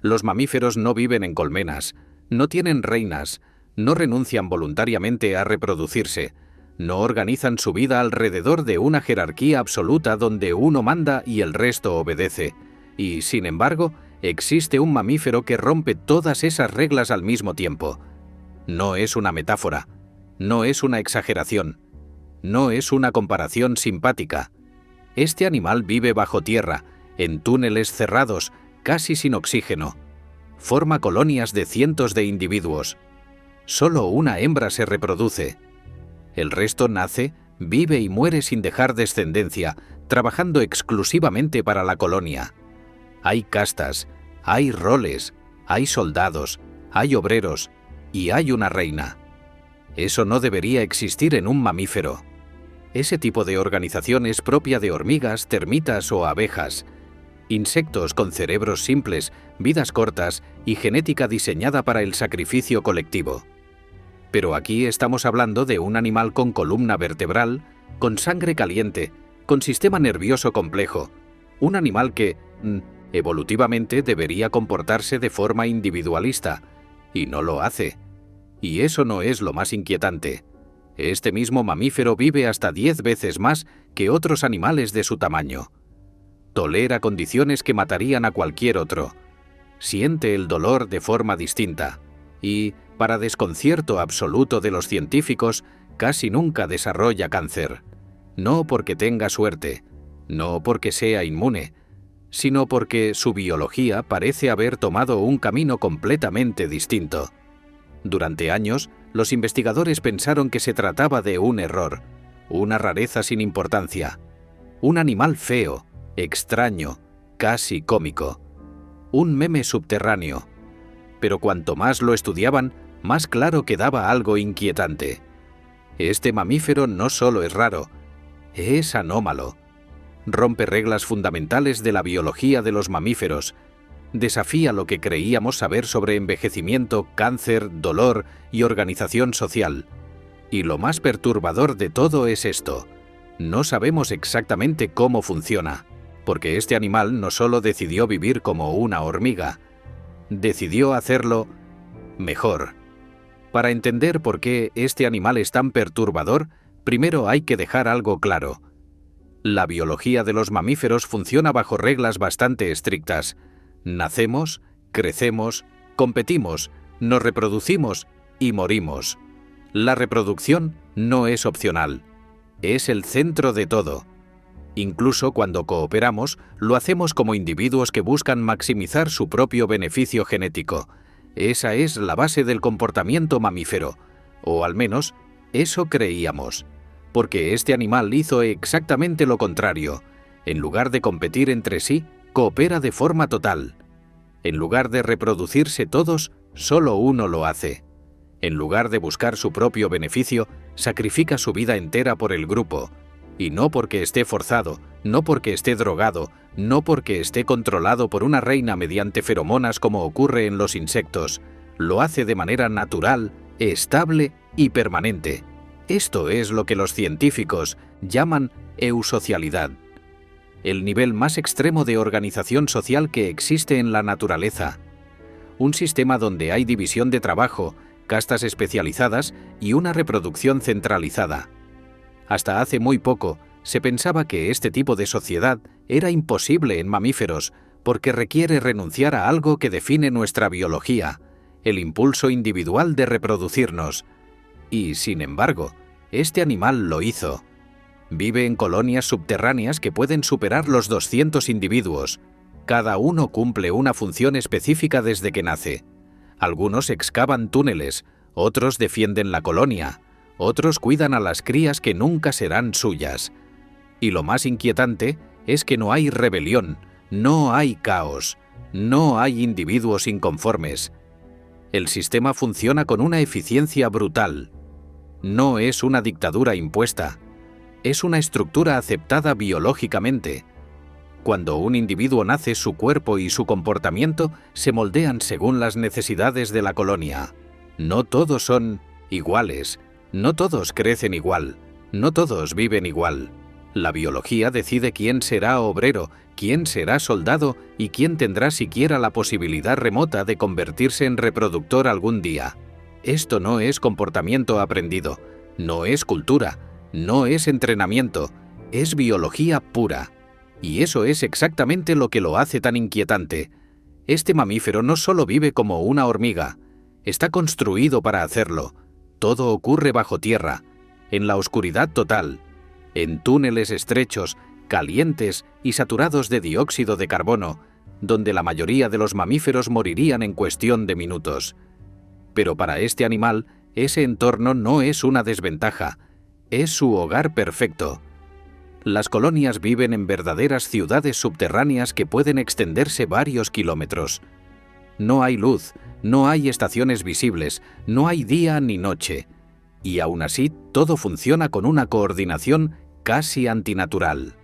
Los mamíferos no viven en colmenas, no tienen reinas, no renuncian voluntariamente a reproducirse, no organizan su vida alrededor de una jerarquía absoluta donde uno manda y el resto obedece. Y, sin embargo, existe un mamífero que rompe todas esas reglas al mismo tiempo. No es una metáfora, no es una exageración, no es una comparación simpática. Este animal vive bajo tierra, en túneles cerrados, casi sin oxígeno. Forma colonias de cientos de individuos. Solo una hembra se reproduce. El resto nace, vive y muere sin dejar descendencia, trabajando exclusivamente para la colonia. Hay castas, hay roles, hay soldados, hay obreros y hay una reina. Eso no debería existir en un mamífero. Ese tipo de organización es propia de hormigas, termitas o abejas. Insectos con cerebros simples, vidas cortas y genética diseñada para el sacrificio colectivo. Pero aquí estamos hablando de un animal con columna vertebral, con sangre caliente, con sistema nervioso complejo. Un animal que, evolutivamente, debería comportarse de forma individualista, y no lo hace. Y eso no es lo más inquietante. Este mismo mamífero vive hasta 10 veces más que otros animales de su tamaño. Tolera condiciones que matarían a cualquier otro. Siente el dolor de forma distinta. Y, para desconcierto absoluto de los científicos, casi nunca desarrolla cáncer. No porque tenga suerte, no porque sea inmune, sino porque su biología parece haber tomado un camino completamente distinto. Durante años, los investigadores pensaron que se trataba de un error, una rareza sin importancia, un animal feo, extraño, casi cómico, un meme subterráneo. Pero cuanto más lo estudiaban, más claro quedaba algo inquietante. Este mamífero no solo es raro, es anómalo. Rompe reglas fundamentales de la biología de los mamíferos, desafía lo que creíamos saber sobre envejecimiento, cáncer, dolor y organización social. Y lo más perturbador de todo es esto: no sabemos exactamente cómo funciona, porque este animal no solo decidió vivir como una hormiga, decidió hacerlo mejor. Para entender por qué este animal es tan perturbador, primero hay que dejar algo claro. La biología de los mamíferos funciona bajo reglas bastante estrictas. Nacemos, crecemos, competimos, nos reproducimos y morimos. La reproducción no es opcional, es el centro de todo. Incluso cuando cooperamos, lo hacemos como individuos que buscan maximizar su propio beneficio genético. Esa es la base del comportamiento mamífero, o al menos eso creíamos, porque este animal hizo exactamente lo contrario. En lugar de competir entre sí, coopera de forma total. En lugar de reproducirse todos, solo uno lo hace. En lugar de buscar su propio beneficio, sacrifica su vida entera por el grupo. Y no porque esté forzado, no porque esté drogado, no porque esté controlado por una reina mediante feromonas como ocurre en los insectos. Lo hace de manera natural, estable y permanente. Esto es lo que los científicos llaman eusocialidad, el nivel más extremo de organización social que existe en la naturaleza. Un sistema donde hay división de trabajo, castas especializadas y una reproducción centralizada. Hasta hace muy poco, se pensaba que este tipo de sociedad era imposible en mamíferos porque requiere renunciar a algo que define nuestra biología, el impulso individual de reproducirnos. Y, sin embargo, este animal lo hizo. Vive en colonias subterráneas que pueden superar los 200 individuos. Cada uno cumple una función específica desde que nace. Algunos excavan túneles, otros defienden la colonia, otros cuidan a las crías que nunca serán suyas. Y lo más inquietante es que no hay rebelión, no hay caos, no hay individuos inconformes. El sistema funciona con una eficiencia brutal. No es una dictadura impuesta, es una estructura aceptada biológicamente. Cuando un individuo nace, su cuerpo y su comportamiento se moldean según las necesidades de la colonia. No todos son iguales, no todos crecen igual, no todos viven igual. La biología decide quién será obrero, quién será soldado y quién tendrá siquiera la posibilidad remota de convertirse en reproductor algún día. Esto no es comportamiento aprendido, no es cultura, no es entrenamiento, es biología pura. Y eso es exactamente lo que lo hace tan inquietante. Este mamífero no solo vive como una hormiga, está construido para hacerlo. Todo ocurre bajo tierra, en la oscuridad total, en túneles estrechos, calientes y saturados de dióxido de carbono, donde la mayoría de los mamíferos morirían en cuestión de minutos. Pero para este animal, ese entorno no es una desventaja, es su hogar perfecto. Las colonias viven en verdaderas ciudades subterráneas que pueden extenderse varios kilómetros. No hay luz, no hay estaciones visibles, no hay día ni noche. Y aún así, todo funciona con una coordinación casi antinatural.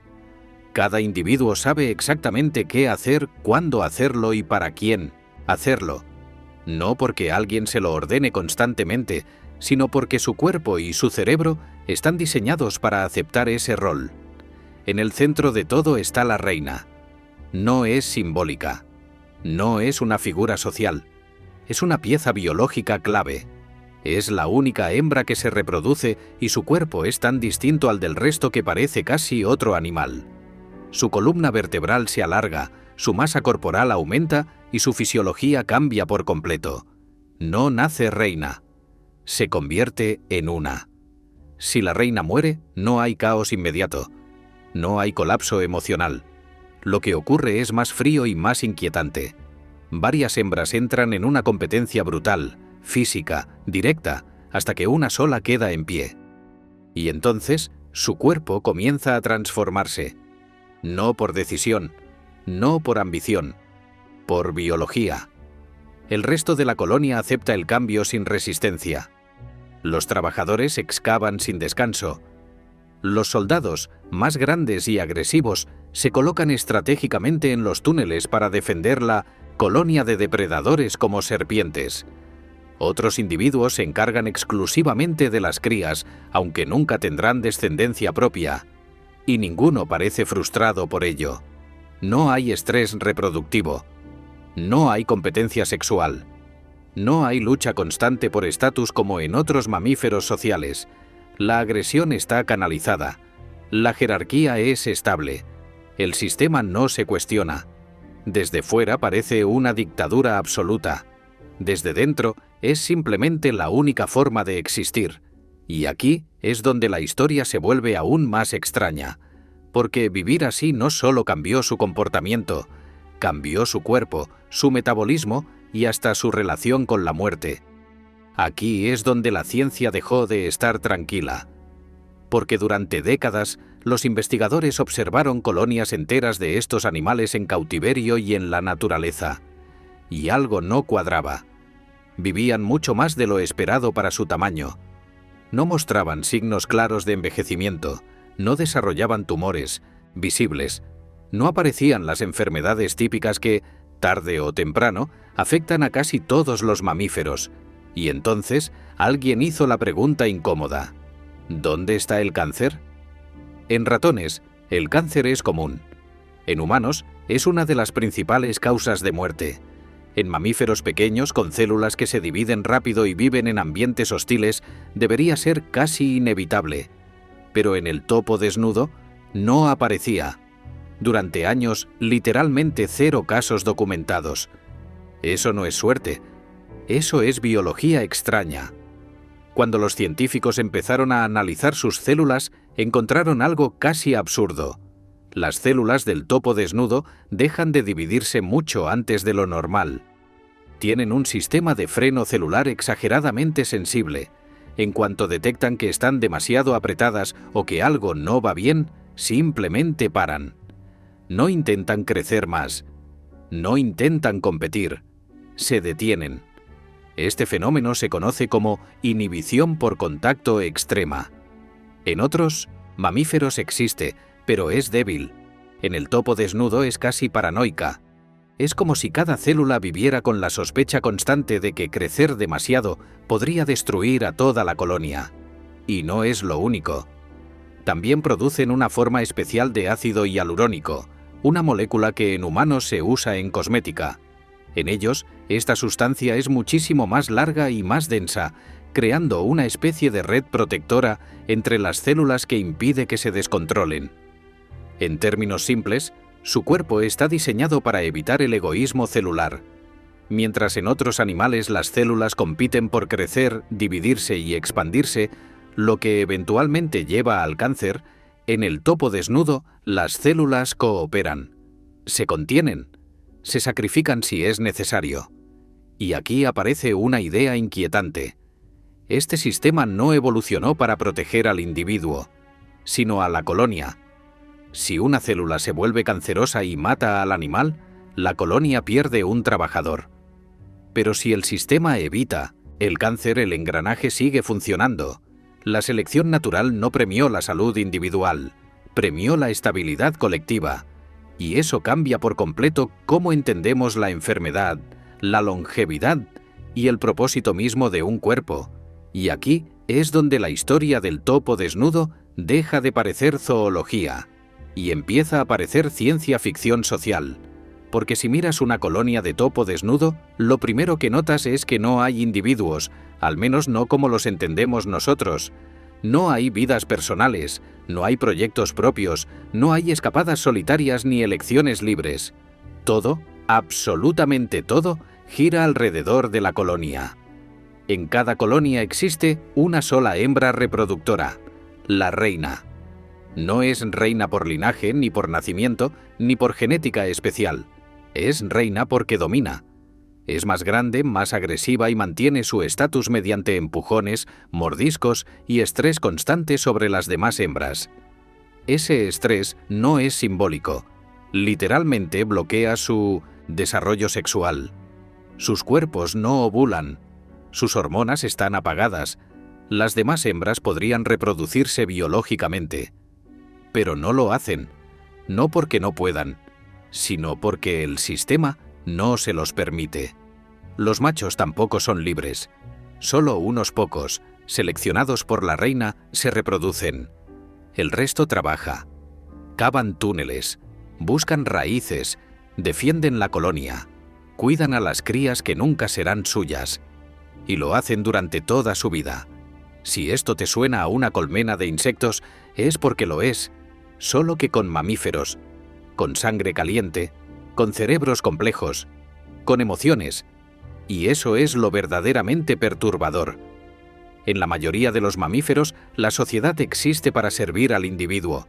Cada individuo sabe exactamente qué hacer, cuándo hacerlo y para quién hacerlo. No porque alguien se lo ordene constantemente, sino porque su cuerpo y su cerebro están diseñados para aceptar ese rol. En el centro de todo está la reina. No es simbólica. No es una figura social. Es una pieza biológica clave. Es la única hembra que se reproduce y su cuerpo es tan distinto al del resto que parece casi otro animal. Su columna vertebral se alarga, su masa corporal aumenta y su fisiología cambia por completo. No nace reina. Se convierte en una. Si la reina muere, no hay caos inmediato. No hay colapso emocional. Lo que ocurre es más frío y más inquietante. Varias hembras entran en una competencia brutal, física, directa, hasta que una sola queda en pie. Y entonces, su cuerpo comienza a transformarse. No por decisión, no por ambición, por biología. El resto de la colonia acepta el cambio sin resistencia. Los trabajadores excavan sin descanso. Los soldados, más grandes y agresivos, se colocan estratégicamente en los túneles para defender la colonia de depredadores como serpientes. Otros individuos se encargan exclusivamente de las crías, aunque nunca tendrán descendencia propia. Y ninguno parece frustrado por ello. No hay estrés reproductivo. No hay competencia sexual. No hay lucha constante por estatus como en otros mamíferos sociales. La agresión está canalizada. La jerarquía es estable. El sistema no se cuestiona. Desde fuera parece una dictadura absoluta. Desde dentro es simplemente la única forma de existir. Y aquí es donde la historia se vuelve aún más extraña. Porque vivir así no solo cambió su comportamiento, cambió su cuerpo, su metabolismo y hasta su relación con la muerte. Aquí es donde la ciencia dejó de estar tranquila. Porque durante décadas, los investigadores observaron colonias enteras de estos animales en cautiverio y en la naturaleza. Y algo no cuadraba. Vivían mucho más de lo esperado para su tamaño. No mostraban signos claros de envejecimiento, no desarrollaban tumores visibles, no aparecían las enfermedades típicas que, tarde o temprano, afectan a casi todos los mamíferos. Y entonces alguien hizo la pregunta incómoda: ¿dónde está el cáncer? En ratones, el cáncer es común. En humanos, es una de las principales causas de muerte. En mamíferos pequeños con células que se dividen rápido y viven en ambientes hostiles, debería ser casi inevitable. Pero en el topo desnudo, no aparecía. Durante años, literalmente 0 casos documentados. Eso no es suerte. Eso es biología extraña. Cuando los científicos empezaron a analizar sus células, encontraron algo casi absurdo. Las células del topo desnudo dejan de dividirse mucho antes de lo normal. Tienen un sistema de freno celular exageradamente sensible. En cuanto detectan que están demasiado apretadas o que algo no va bien, simplemente paran. No intentan crecer más. No intentan competir. Se detienen. Este fenómeno se conoce como inhibición por contacto extrema. En otros mamíferos existe, pero es débil. En el topo desnudo es casi paranoica. Es como si cada célula viviera con la sospecha constante de que crecer demasiado podría destruir a toda la colonia. Y no es lo único. También producen una forma especial de ácido hialurónico, una molécula que en humanos se usa en cosmética. En ellos, esta sustancia es muchísimo más larga y más densa, creando una especie de red protectora entre las células que impide que se descontrolen. En términos simples, su cuerpo está diseñado para evitar el egoísmo celular. Mientras en otros animales las células compiten por crecer, dividirse y expandirse, lo que eventualmente lleva al cáncer, en el topo desnudo las células cooperan, se contienen, se sacrifican si es necesario. Y aquí aparece una idea inquietante. Este sistema no evolucionó para proteger al individuo, sino a la colonia. Si una célula se vuelve cancerosa y mata al animal, la colonia pierde un trabajador. Pero si el sistema evita el cáncer, el engranaje sigue funcionando. La selección natural no premió la salud individual, premió la estabilidad colectiva. Y eso cambia por completo cómo entendemos la enfermedad, la longevidad y el propósito mismo de un cuerpo. Y aquí es donde la historia del topo desnudo deja de parecer zoología y empieza a parecer ciencia ficción social. Porque si miras una colonia de topo desnudo, lo primero que notas es que no hay individuos, al menos no como los entendemos nosotros. No hay vidas personales, no hay proyectos propios, no hay escapadas solitarias ni elecciones libres. Todo, absolutamente todo, gira alrededor de la colonia. En cada colonia existe una sola hembra reproductora, la reina. No es reina por linaje, ni por nacimiento, ni por genética especial. Es reina porque domina. Es más grande, más agresiva y mantiene su estatus mediante empujones, mordiscos y estrés constante sobre las demás hembras. Ese estrés no es simbólico. Literalmente bloquea su desarrollo sexual. Sus cuerpos no ovulan. Sus hormonas están apagadas. Las demás hembras podrían reproducirse biológicamente. Pero no lo hacen. No porque no puedan, sino porque el sistema no se los permite. Los machos tampoco son libres. Solo unos pocos, seleccionados por la reina, se reproducen. El resto trabaja. Cavan túneles, buscan raíces, defienden la colonia, cuidan a las crías que nunca serán suyas. Y lo hacen durante toda su vida. Si esto te suena a una colmena de insectos, es porque lo es, solo que con mamíferos, con sangre caliente, con cerebros complejos, con emociones, y eso es lo verdaderamente perturbador. En la mayoría de los mamíferos, la sociedad existe para servir al individuo.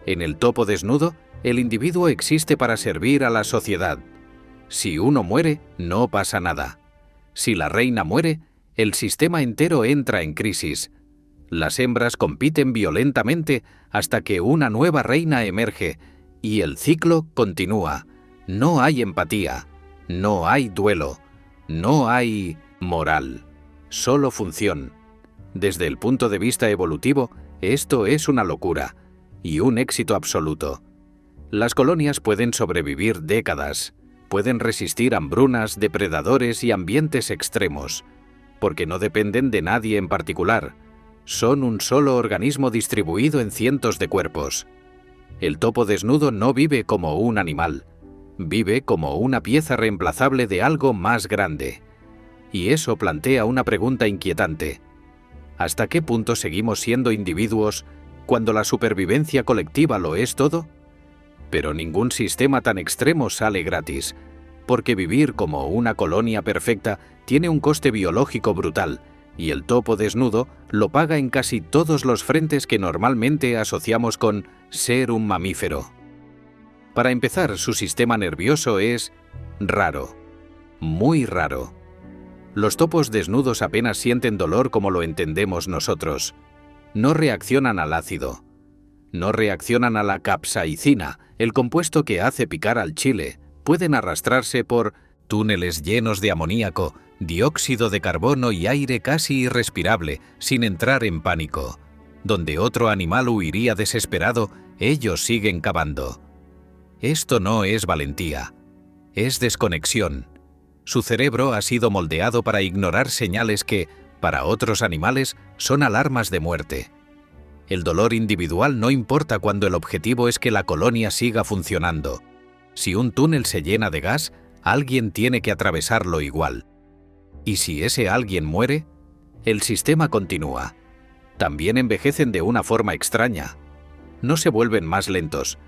En el topo desnudo, el individuo existe para servir a la sociedad. Si uno muere, no pasa nada. Si la reina muere, el sistema entero entra en crisis. Las hembras compiten violentamente hasta que una nueva reina emerge, y el ciclo continúa. No hay empatía, no hay duelo, no hay moral, solo función. Desde el punto de vista evolutivo, esto es una locura y un éxito absoluto. Las colonias pueden sobrevivir décadas, pueden resistir hambrunas, depredadores y ambientes extremos, porque no dependen de nadie en particular. Son un solo organismo distribuido en cientos de cuerpos. El topo desnudo no vive como un animal, vive como una pieza reemplazable de algo más grande. Y eso plantea una pregunta inquietante. ¿Hasta qué punto seguimos siendo individuos cuando la supervivencia colectiva lo es todo? Pero ningún sistema tan extremo sale gratis, porque vivir como una colonia perfecta tiene un coste biológico brutal, y el topo desnudo lo paga en casi todos los frentes que normalmente asociamos con ser un mamífero. Para empezar, su sistema nervioso es raro, muy raro. Los topos desnudos apenas sienten dolor como lo entendemos nosotros. No reaccionan al ácido. No reaccionan a la capsaicina, el compuesto que hace picar al chile. Pueden arrastrarse por túneles llenos de amoníaco, dióxido de carbono y aire casi irrespirable, sin entrar en pánico. Donde otro animal huiría desesperado, ellos siguen cavando. Esto no es valentía, es desconexión. Su cerebro ha sido moldeado para ignorar señales que, para otros animales, son alarmas de muerte. El dolor individual no importa cuando el objetivo es que la colonia siga funcionando. Si un túnel se llena de gas, alguien tiene que atravesarlo igual. Y si ese alguien muere, el sistema continúa. También envejecen de una forma extraña. No se vuelven más lentos,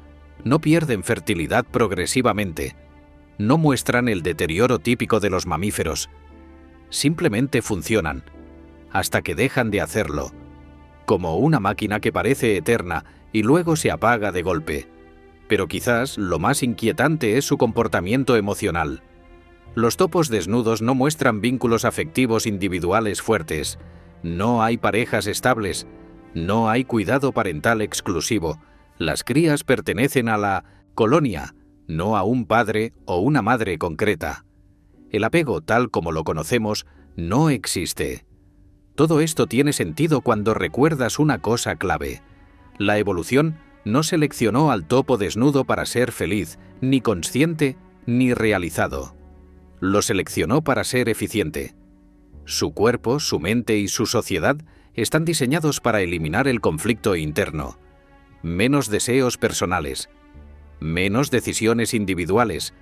no pierden fertilidad progresivamente, no muestran el deterioro típico de los mamíferos. Simplemente funcionan, hasta que dejan de hacerlo, como una máquina que parece eterna y luego se apaga de golpe. Pero quizás lo más inquietante es su comportamiento emocional. Los topos desnudos no muestran vínculos afectivos individuales fuertes, no hay parejas estables, no hay cuidado parental exclusivo. Las crías pertenecen a la colonia, no a un padre o una madre concreta. El apego, tal como lo conocemos, no existe. Todo esto tiene sentido cuando recuerdas una cosa clave. La evolución no seleccionó al topo desnudo para ser feliz, ni consciente, ni realizado. Lo seleccionó para ser eficiente. Su cuerpo, su mente y su sociedad están diseñados para eliminar el conflicto interno. Menos deseos personales, menos decisiones individuales,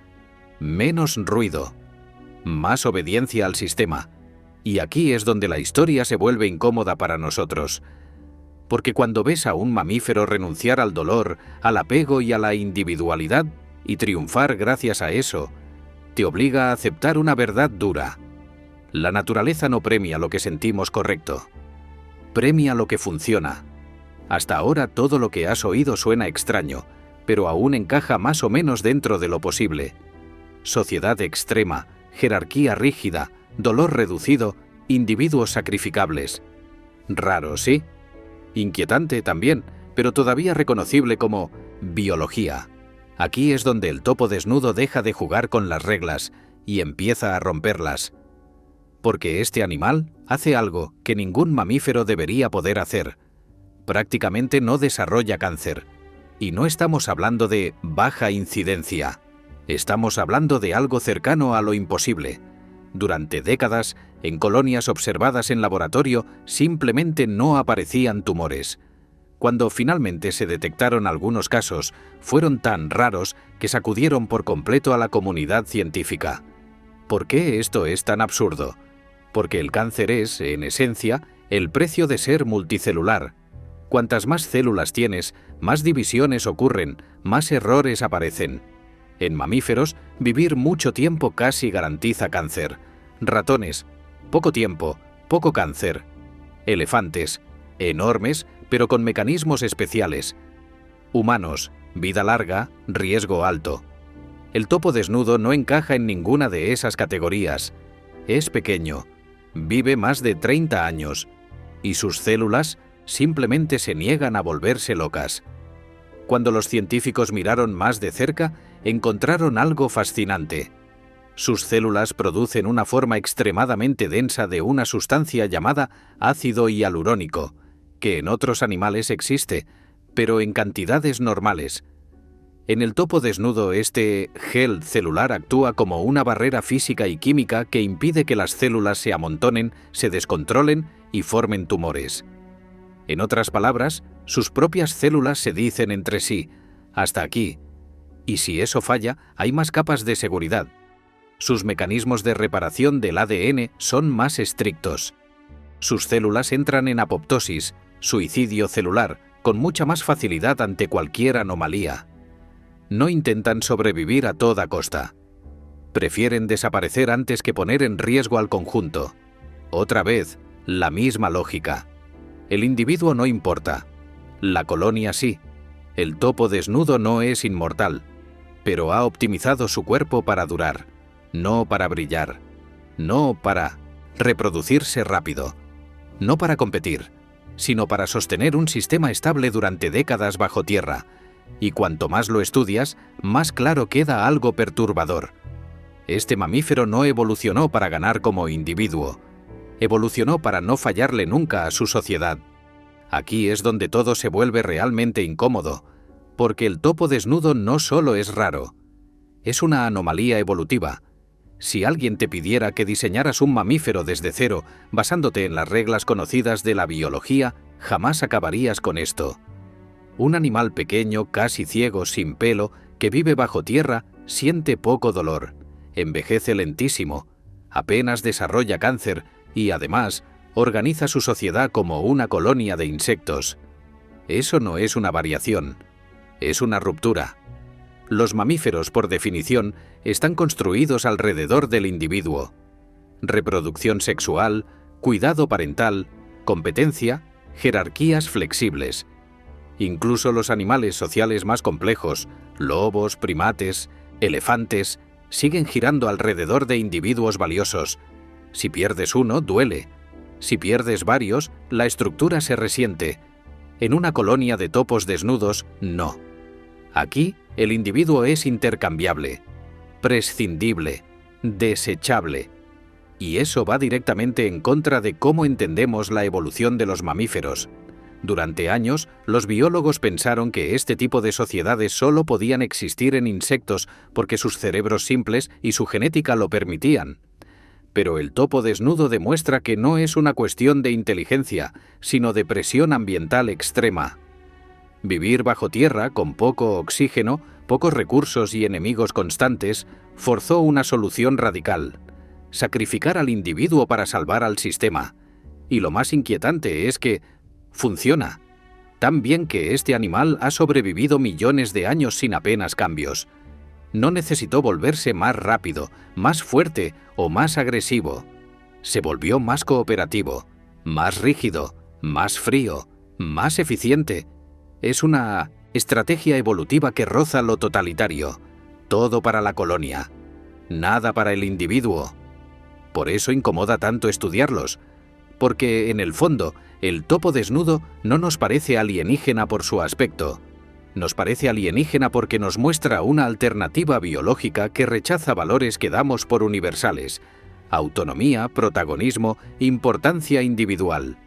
menos ruido, más obediencia al sistema. Y aquí es donde la historia se vuelve incómoda para nosotros. Porque cuando ves a un mamífero renunciar al dolor, al apego y a la individualidad, y triunfar gracias a eso, te obliga a aceptar una verdad dura. La naturaleza no premia lo que sentimos correcto. Premia lo que funciona. Hasta ahora todo lo que has oído suena extraño, pero aún encaja más o menos dentro de lo posible. Sociedad extrema, jerarquía rígida, dolor reducido, individuos sacrificables. Raro, ¿sí? Inquietante también, pero todavía reconocible como biología. Aquí es donde el topo desnudo deja de jugar con las reglas y empieza a romperlas. Porque este animal hace algo que ningún mamífero debería poder hacer. Prácticamente no desarrolla cáncer. Y no estamos hablando de baja incidencia. Estamos hablando de algo cercano a lo imposible. Durante décadas, en colonias observadas en laboratorio, simplemente no aparecían tumores. Cuando finalmente se detectaron algunos casos, fueron tan raros que sacudieron por completo a la comunidad científica. ¿Por qué esto es tan absurdo? Porque el cáncer es, en esencia, el precio de ser multicelular. Cuantas más células tienes, más divisiones ocurren, más errores aparecen. En mamíferos, vivir mucho tiempo casi garantiza cáncer. Ratones, poco tiempo, poco cáncer. Elefantes, enormes, pero con mecanismos especiales. Humanos, vida larga, riesgo alto. El topo desnudo no encaja en ninguna de esas categorías. Es pequeño, vive más de 30 años, y sus células simplemente se niegan a volverse locas. Cuando los científicos miraron más de cerca, encontraron algo fascinante. Sus células producen una forma extremadamente densa de una sustancia llamada ácido hialurónico, que en otros animales existe, pero en cantidades normales. En el topo desnudo, este gel celular actúa como una barrera física y química que impide que las células se amontonen, se descontrolen y formen tumores. En otras palabras, sus propias células se dicen entre sí, hasta aquí. Y si eso falla, hay más capas de seguridad. Sus mecanismos de reparación del ADN son más estrictos. Sus células entran en apoptosis, suicidio celular, con mucha más facilidad ante cualquier anomalía. No intentan sobrevivir a toda costa. Prefieren desaparecer antes que poner en riesgo al conjunto. Otra vez, la misma lógica. El individuo no importa. La colonia sí. El topo desnudo no es inmortal, pero ha optimizado su cuerpo para durar, no para brillar, no para reproducirse rápido, no para competir, sino para sostener un sistema estable durante décadas bajo tierra. Y cuanto más lo estudias, más claro queda algo perturbador. Este mamífero no evolucionó para ganar como individuo. Evolucionó para no fallarle nunca a su sociedad. Aquí es donde todo se vuelve realmente incómodo, porque el topo desnudo no solo es raro, es una anomalía evolutiva. Si alguien te pidiera que diseñaras un mamífero desde cero, basándote en las reglas conocidas de la biología, jamás acabarías con esto. Un animal pequeño, casi ciego, sin pelo, que vive bajo tierra, siente poco dolor, envejece lentísimo, apenas desarrolla cáncer y, además, organiza su sociedad como una colonia de insectos. Eso no es una variación, es una ruptura. Los mamíferos, por definición, están construidos alrededor del individuo. Reproducción sexual, cuidado parental, competencia, jerarquías flexibles. Incluso los animales sociales más complejos, lobos, primates, elefantes, siguen girando alrededor de individuos valiosos. Si pierdes uno, duele. Si pierdes varios, la estructura se resiente. En una colonia de topos desnudos, no. Aquí, el individuo es intercambiable, prescindible, desechable. Y eso va directamente en contra de cómo entendemos la evolución de los mamíferos. Durante años, los biólogos pensaron que este tipo de sociedades solo podían existir en insectos porque sus cerebros simples y su genética lo permitían. Pero el topo desnudo demuestra que no es una cuestión de inteligencia, sino de presión ambiental extrema. Vivir bajo tierra, con poco oxígeno, pocos recursos y enemigos constantes, forzó una solución radical: sacrificar al individuo para salvar al sistema. Y lo más inquietante es que funciona. Tan bien que este animal ha sobrevivido millones de años sin apenas cambios. No necesitó volverse más rápido, más fuerte o más agresivo. Se volvió más cooperativo, más rígido, más frío, más eficiente. Es una estrategia evolutiva que roza lo totalitario. Todo para la colonia, nada para el individuo. Por eso incomoda tanto estudiarlos, porque en el fondo el topo desnudo no nos parece alienígena por su aspecto. Nos parece alienígena porque nos muestra una alternativa biológica que rechaza valores que damos por universales: autonomía, protagonismo, importancia individual.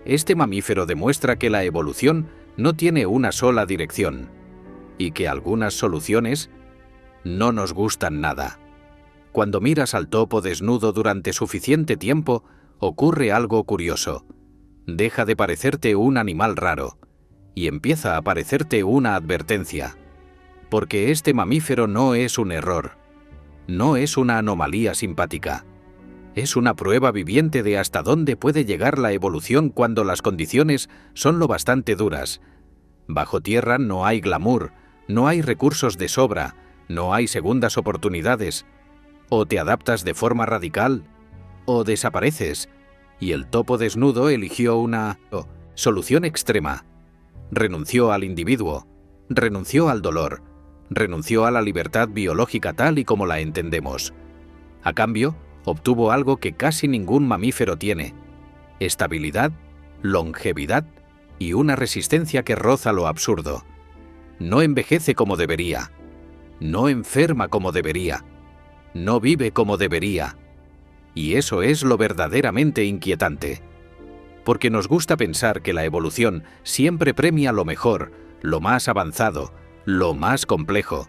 Este mamífero demuestra que la evolución no tiene una sola dirección, y que algunas soluciones no nos gustan nada. Cuando miras al topo desnudo durante suficiente tiempo, ocurre algo curioso. Deja de parecerte un animal raro, y empieza a parecerte una advertencia. Porque este mamífero no es un error, no es una anomalía simpática. Es una prueba viviente de hasta dónde puede llegar la evolución cuando las condiciones son lo bastante duras. Bajo tierra no hay glamour, no hay recursos de sobra, no hay segundas oportunidades. O te adaptas de forma radical, o desapareces. Y el topo desnudo eligió una solución extrema. Renunció al individuo, renunció al dolor, renunció a la libertad biológica tal y como la entendemos. A cambio, obtuvo algo que casi ningún mamífero tiene: estabilidad, longevidad y una resistencia que roza lo absurdo. No envejece como debería, no enferma como debería, no vive como debería. Y eso es lo verdaderamente inquietante. Porque nos gusta pensar que la evolución siempre premia lo mejor, lo más avanzado, lo más complejo.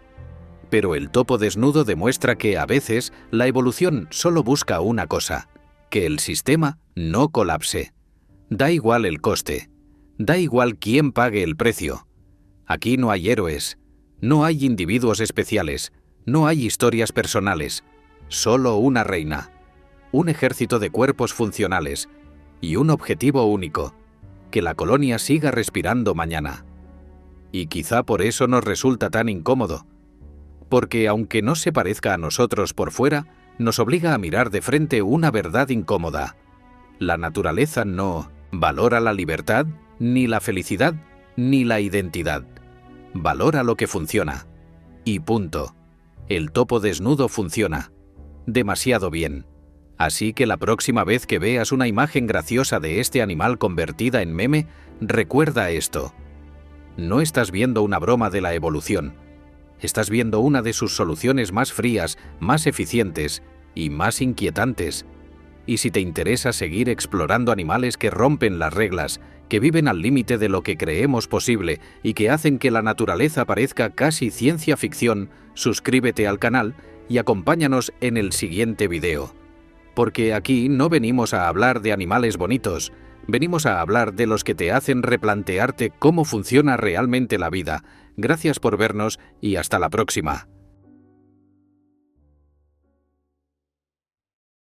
Pero el topo desnudo demuestra que a veces la evolución solo busca una cosa: que el sistema no colapse. Da igual el coste, da igual quién pague el precio. Aquí no hay héroes, no hay individuos especiales, no hay historias personales, solo una reina, un ejército de cuerpos funcionales y un objetivo único: que la colonia siga respirando mañana. Y quizá por eso nos resulta tan incómodo, porque aunque no se parezca a nosotros por fuera, nos obliga a mirar de frente una verdad incómoda. La naturaleza no valora la libertad, ni la felicidad, ni la identidad. Valora lo que funciona. Y punto. El topo desnudo funciona. Demasiado bien. Así que la próxima vez que veas una imagen graciosa de este animal convertida en meme, recuerda esto. No estás viendo una broma de la evolución. Estás viendo una de sus soluciones más frías, más eficientes y más inquietantes. Y si te interesa seguir explorando animales que rompen las reglas, que viven al límite de lo que creemos posible y que hacen que la naturaleza parezca casi ciencia ficción, suscríbete al canal y acompáñanos en el siguiente video. Porque aquí no venimos a hablar de animales bonitos, Venimos a hablar de los que te hacen replantearte cómo funciona realmente la vida. Gracias por vernos y hasta la próxima.